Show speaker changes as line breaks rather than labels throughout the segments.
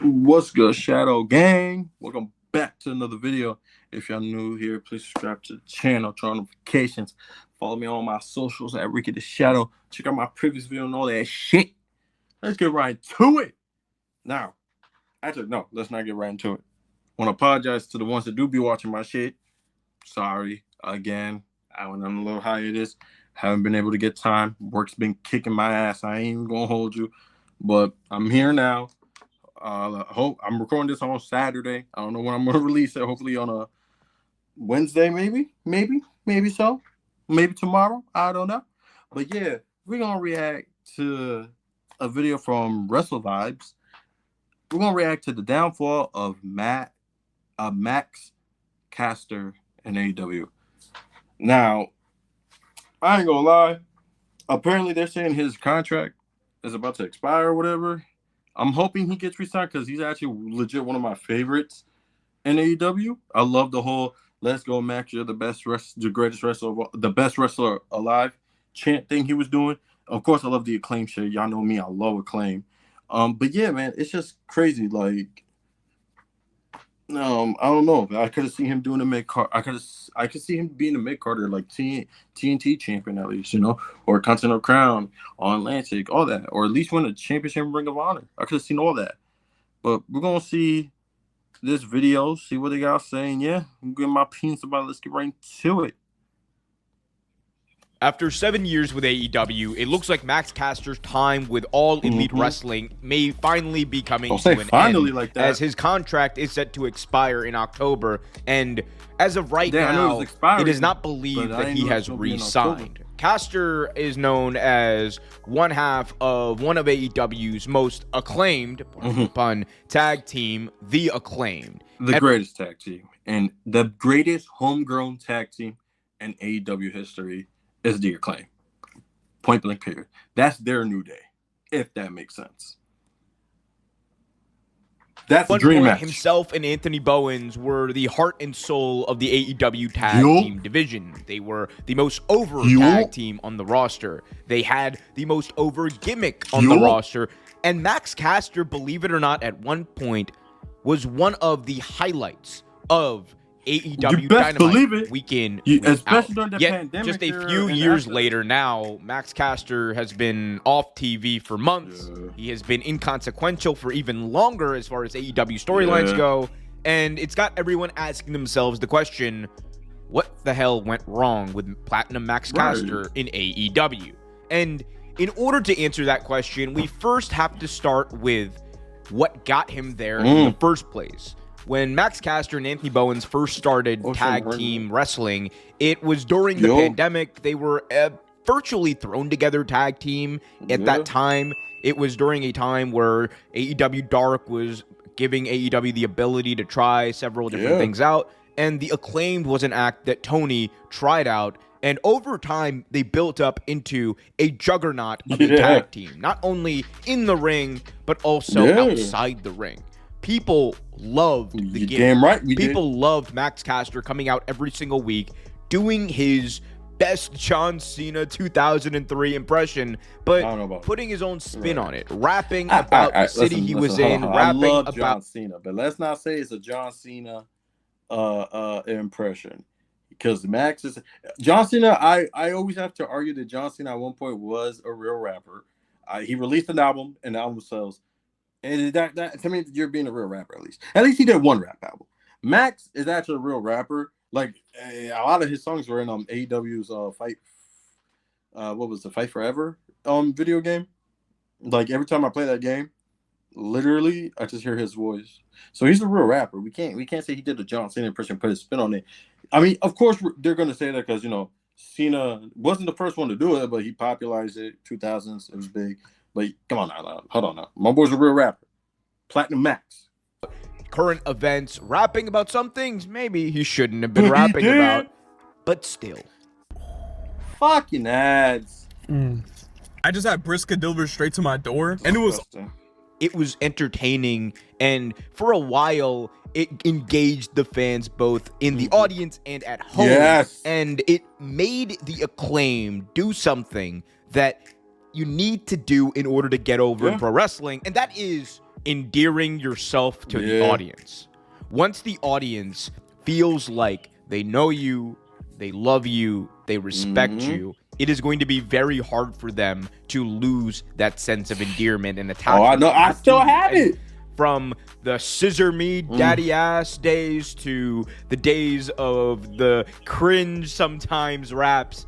What's good, Shadow Gang? Welcome back to another video. If y'all new here, please subscribe to the channel, turn on notifications, follow me on my socials at Ricky the Shadow. Check out my previous video and all that shit. Let's get right to it. Now, actually, no, let's not get right into it. I want to apologize to the ones that do be watching my shit. Sorry, again, I went on a little hiatus. Haven't been able to get time. Work's been kicking my ass. I ain't even gonna hold you, but I'm here now. Hope I'm recording this on Saturday. I don't know when I'm gonna release it. Hopefully on a Wednesday, maybe so. Maybe tomorrow. I don't know. But yeah, we're gonna react to a video from WrestleVibes. We're gonna react to the downfall of Max Caster in AEW. Now, I ain't gonna lie. Apparently, they're saying his contract is about to expire or whatever. I'm hoping he gets re-signed because he's actually legit one of my favorites in AEW. I love the whole "Let's go, Max! You're the greatest wrestler, the best wrestler alive" chant thing he was doing. Of course, I love the Acclaim shit. Y'all know me; I love Acclaim. But yeah, man, it's just crazy. Like, I don't know. I could have seen him doing a mid card. I could see him being a mid carder, like TNT champion at least, or Continental Crown on Atlantic, all that, or at least win a championship Ring of Honor. I could have seen all that. But we're gonna see this video, see what they got saying. Yeah, I'm getting my opinions about it. Let's get right into it.
After 7 years with AEW, it looks like Max Caster's time with All Elite Wrestling may finally be coming to an end,
like that,
as his contract is set to expire in October. And as of right now, it is not believed that he has re-signed. Caster is known as one half of one of AEW's most acclaimed, pun, tag team, The Acclaimed.
The greatest tag team, and the greatest homegrown tag team in AEW history is The Acclaim. Point blank period. That's their new day, if that makes sense. That's a dream match.
Himself and Anthony Bowens were the heart and soul of the AEW tag team division. They were the most over tag team on the roster. They had the most over gimmick on the roster. And Max Caster, believe it or not, at one point was one of the highlights of AEW Dynamite week in,
especially during the pandemic.
Just a few years later now, Max Caster has been off TV for months. He has been inconsequential for even longer as far as AEW storylines go. And it's got everyone asking themselves the question, what the hell went wrong with Platinum Max Caster in AEW? And in order to answer that question, we first have to start with what got him there in the first place. When Max Caster and Anthony Bowens first started tag team wrestling, it was during the pandemic. They were virtually thrown together tag team at that time. It was during a time where AEW Dark was giving AEW the ability to try several different things out. And The Acclaimed was an act that Tony tried out. And over time, they built up into a juggernaut of a tag team. Not only in the ring, but also outside the ring. People loved the game. People loved Max Caster coming out every single week, doing his best John Cena 2003 impression, but putting his own spin on it, rapping about the city he was in, rapping about
John Cena. But let's not say it's a John Cena impression, because Max is John Cena. I always have to argue that John Cena at one point was a real rapper. He released an album, and the album sells. And that to me, you're being a real rapper, at least. At least he did one rap album. Max is actually a real rapper. Like, a lot of his songs were in AEW's Fight Forever video game. Like, every time I play that game, literally, I just hear his voice. So he's a real rapper. We can't say he did the John Cena impression, put his spin on it. I mean, of course, they're going to say that because, Cena wasn't the first one to do it, but he popularized it. 2000s, it was big. But come on now, hold on now. My boy's a real rapper. Platinum Max.
Current events, rapping about some things maybe he shouldn't have been rapping about, but still.
Fucking ads.
I just had brisket delivered straight to my door, and
it was entertaining, and for a while, it engaged the fans both in the audience and at home. And it made The Acclaim do something that you need to do in order to get over in pro wrestling, and that is endearing yourself to the audience. Once the audience feels like they know you, they love you, they respect you, it is going to be very hard for them to lose that sense of endearment and attachment.
Oh, I know. I still have it.
From the scissor me daddy ass days to the days of the cringe sometimes raps,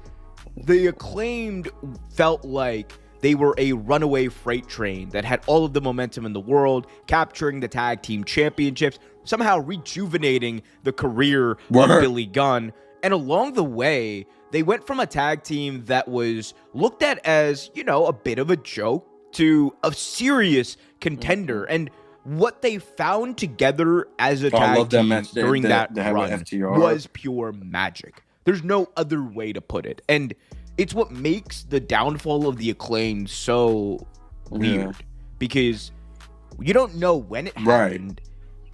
the Acclaimed felt like they were a runaway freight train that had all of the momentum in the world, capturing the tag team championships, somehow rejuvenating the career of Billy Gunn. And along the way, they went from a tag team that was looked at as, you know, a bit of a joke to a serious contender. And what they found together as a tag team during that run was pure magic. There's no other way to put it. And it's what makes the downfall of the Acclaimed so weird. Because you don't know when it happened.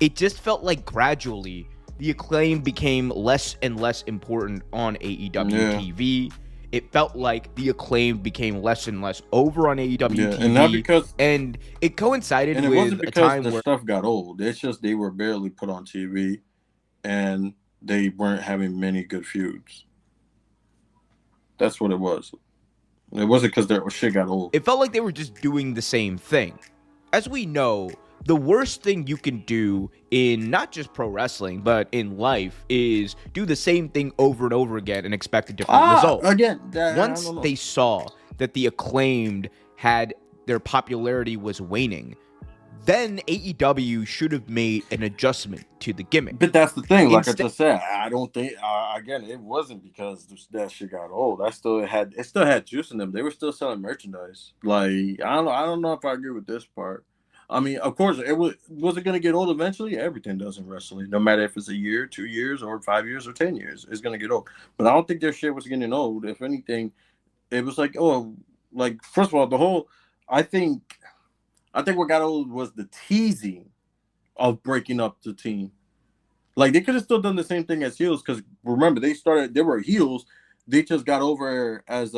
It just felt like gradually the Acclaimed became less and less important on AEW TV. It felt like the Acclaimed became less and less over on AEW TV.
And not because,
and it coincided with
wasn't because a time where stuff got old. It's just they were barely put on TV, and they weren't having many good feuds. That's what it was. It wasn't because their shit got old.
It felt like they were just doing the same thing. As we know, the worst thing you can do in not just pro wrestling, but in life is do the same thing over and over again and expect a different result. Once they saw that the Acclaimed had their popularity was waning, then AEW should have made an adjustment to the gimmick.
But that's the thing. Like I just said, I don't think, again, it wasn't because that shit got old. It still had juice in them. They were still selling merchandise. Like, I don't know if I agree with this part. I mean, of course, was it going to get old eventually? Everything does in wrestling. No matter if it's a year, 2 years, or 5 years, or 10 years, it's going to get old. But I don't think their shit was getting old. If anything, it was like, first of all, I think what got old was the teasing of breaking up the team. Like, they could have still done the same thing as heels, because remember, they were heels. They just got over as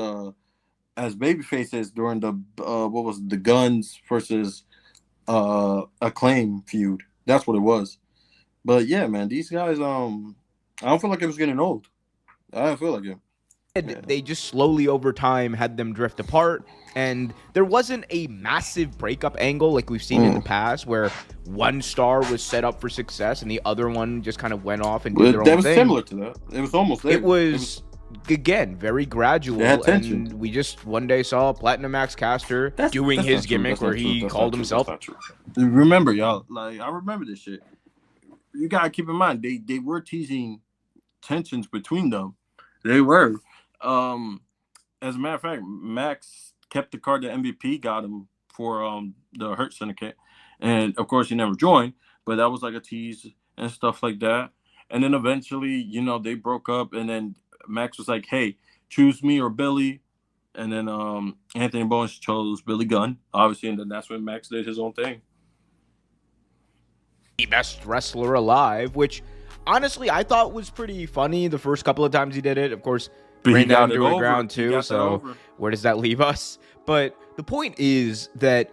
baby faces during the Guns versus Acclaim feud. That's what it was. But yeah, man, these guys, I don't feel like it was getting old. I don't feel like it.
They just slowly over time had them drift apart, and there wasn't a massive breakup angle like we've seen in the past where one star was set up for success and the other one just kind of went off and did their own thing.
That was similar to that. It was almost there.
It was again very gradual, and we just one day saw Platinum Max Caster doing his gimmick where he called himself.
Remember, y'all, like, I remember this shit. You gotta keep in mind they were teasing tensions between them. They were. As a matter of fact, Max kept the card that MVP got him for the Hurt Syndicate, and of course he never joined, but that was like a tease and stuff like that. And then eventually, you know, they broke up, and then Max was like, "Hey, choose me or Billy," and then Anthony Bowens chose Billy Gunn, obviously, and then that's when Max did his own thing.
The best wrestler alive, which honestly I thought was pretty funny the first couple of times he did it. Of course, ran down to the ground too, so where does that leave us? But the point is that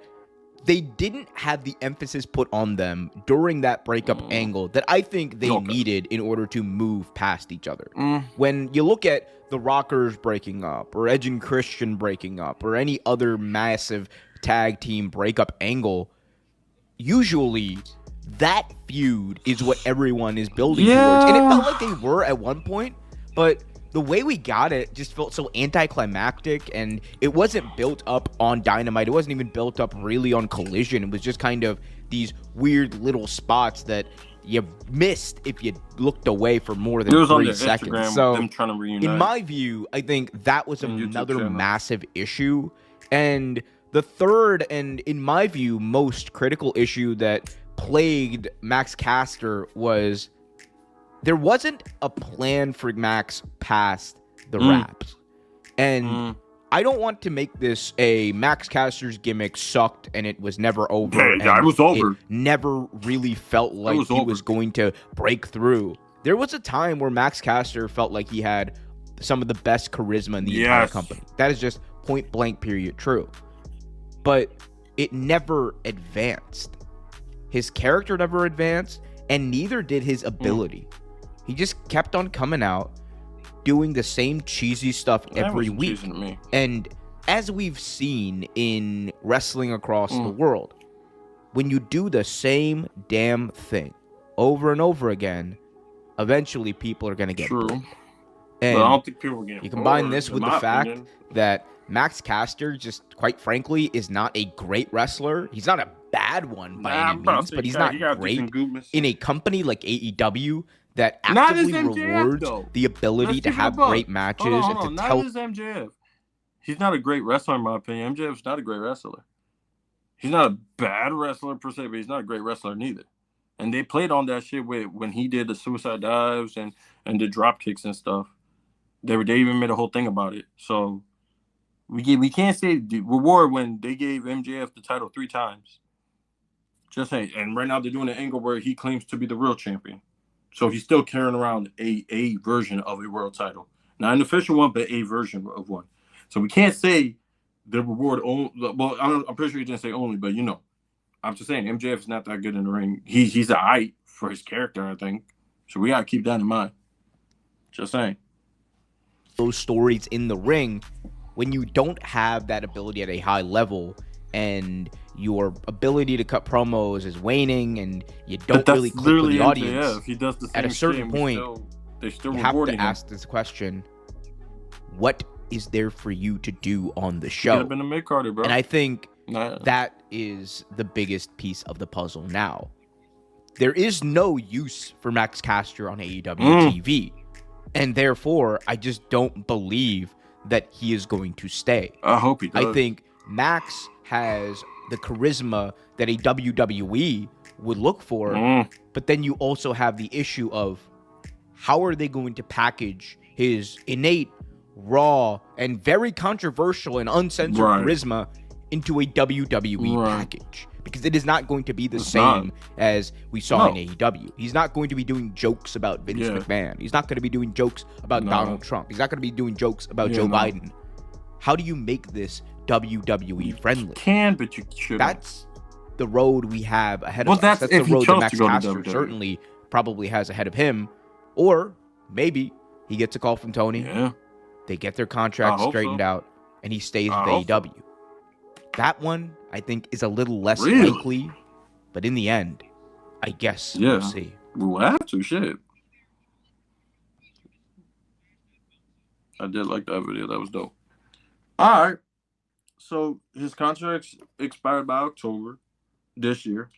they didn't have the emphasis put on them during that breakup angle that I think they needed in order to move past each other. When you look at the Rockers breaking up, or Edge and Christian breaking up, or any other massive tag team breakup angle, usually that feud is what everyone is building towards. And it felt like they were at one point, but the way we got it just felt so anticlimactic, and it wasn't built up on Dynamite. It wasn't even built up really on Collision. It was just kind of these weird little spots that you missed if you looked away for more than 3 seconds. Instagram, so, them trying to reunite. In my view, I think that was another massive issue. And the third, and in my view, most critical issue that plagued Max Caster was there wasn't a plan for Max past the raps. And I don't want to make this a Max Caster's gimmick sucked and it was never over.
Yeah, it was over.
It never really felt like he was going to break through. There was a time where Max Caster felt like he had some of the best charisma in the entire company. That is just point blank period true. But it never advanced. His character never advanced, and neither did his ability. He just kept on coming out, doing the same cheesy stuff every week. And as we've seen in wrestling across the world, when you do the same damn thing over and over again, eventually people are going to get bored. And
but I don't think people are getting
you combine
bored,
this with the fact that Max Caster, just quite frankly, is not a great wrestler. He's not a bad one by any means, but he's not great in a company like AEW that actively rewards the ability to have great matches and to tell.
Not as MJF. He's not a great wrestler in my opinion. MJF's not a great wrestler. He's not a bad wrestler per se, but he's not a great wrestler neither. And they played on that shit when he did the suicide dives and the drop kicks and stuff. They even made a whole thing about it. So we can't say reward when they gave MJF the title 3 times. Just saying. And right now they're doing an angle where he claims to be the real champion. So he's still carrying around a version of a world title. Not an official one, but a version of one. So we can't say the reward only. Well, I'm pretty sure he didn't say only, but you know. I'm just saying MJF is not that good in the ring. He's a height for his character, I think. So we gotta keep that in mind. Just saying.
Those stories in the ring, when you don't have that ability at a high level and your ability to cut promos is waning and you don't really click with the audience,
if he does the same
at a certain point,
they still
you have to ask this question: what is there for you to do on the show?
Could have been a mid-carder, bro.
And I think that is the biggest piece of the puzzle now. There is no use for Max Caster on AEW TV. And therefore, I just don't believe that he is going to stay.
I hope he does.
I think Max has the charisma that a WWE would look for. But then you also have the issue of how are they going to package his innate, raw, and very controversial and uncensored charisma into a WWE package, because it is not going to be the same as we saw in AEW. He's not going to be doing jokes about Vince McMahon. He's not going to be doing jokes about Donald Trump. He's not going to be doing jokes about Joe Biden. How do you make this WWE friendly?
You can, but you should.
That's the road we have ahead of us. That's the road that Max Caster certainly probably has ahead of him. Or maybe he gets a call from Tony. They get their contract straightened out, and he stays with AEW. That one, I think, is a little less likely, but in the end, I guess we'll see.
We'll have to, shit. I did like that video. That was dope. All right. So his contract's expired by October this year.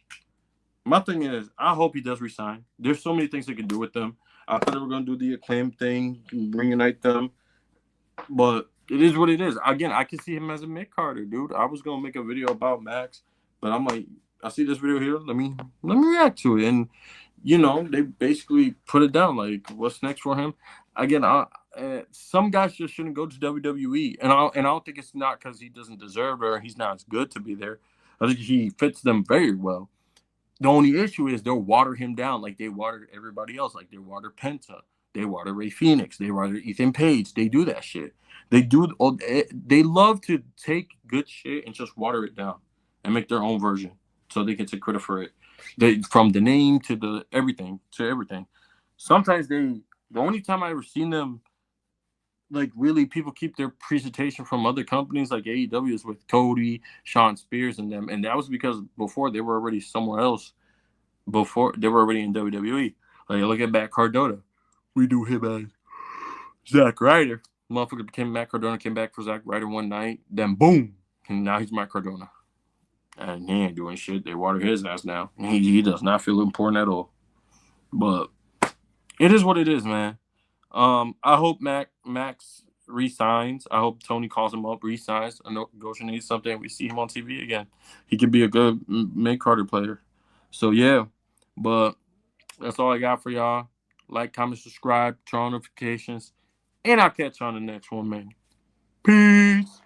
My thing is, I hope he does resign. There's so many things they can do with them. I thought they were going to do the Acclaim thing, reunite them, but it is what it is. Again, I can see him as a mid-carder, dude. I was gonna make a video about Max, but I'm like, I see this video here. Let me react to it. And you know, they basically put it down. Like, what's next for him? Again, some guys just shouldn't go to WWE, and I don't think it's not because he doesn't deserve it or he's not as good to be there. I think he fits them very well. The only issue is they'll water him down like they watered everybody else, like they watered Penta. They water Ray Phoenix. They water Ethan Page. They do that shit. They love to take good shit and just water it down and make their own version so they can take credit for it. From the name to the everything. Sometimes the only time I ever seen them, like, really people keep their presentation from other companies like AEW is with Cody, Shawn Spears, and them. And that was because before they were already somewhere else. Before they were already in WWE. Like, look at Matt Cardona. We do him as Zack Ryder. Motherfucker became Matt Cardona, came back for Zack Ryder one night, then boom, and now he's Matt Cardona. And he ain't doing shit. They water his ass now. He does not feel important at all. But it is what it is, man. I hope Max resigns. I hope Tony calls him up, resigns, negotiates something. We see him on TV again. He could be a good mid-carder player. So, yeah. But that's all I got for y'all. Like, comment, subscribe, turn on notifications. And I'll catch you on the next one, man. Peace.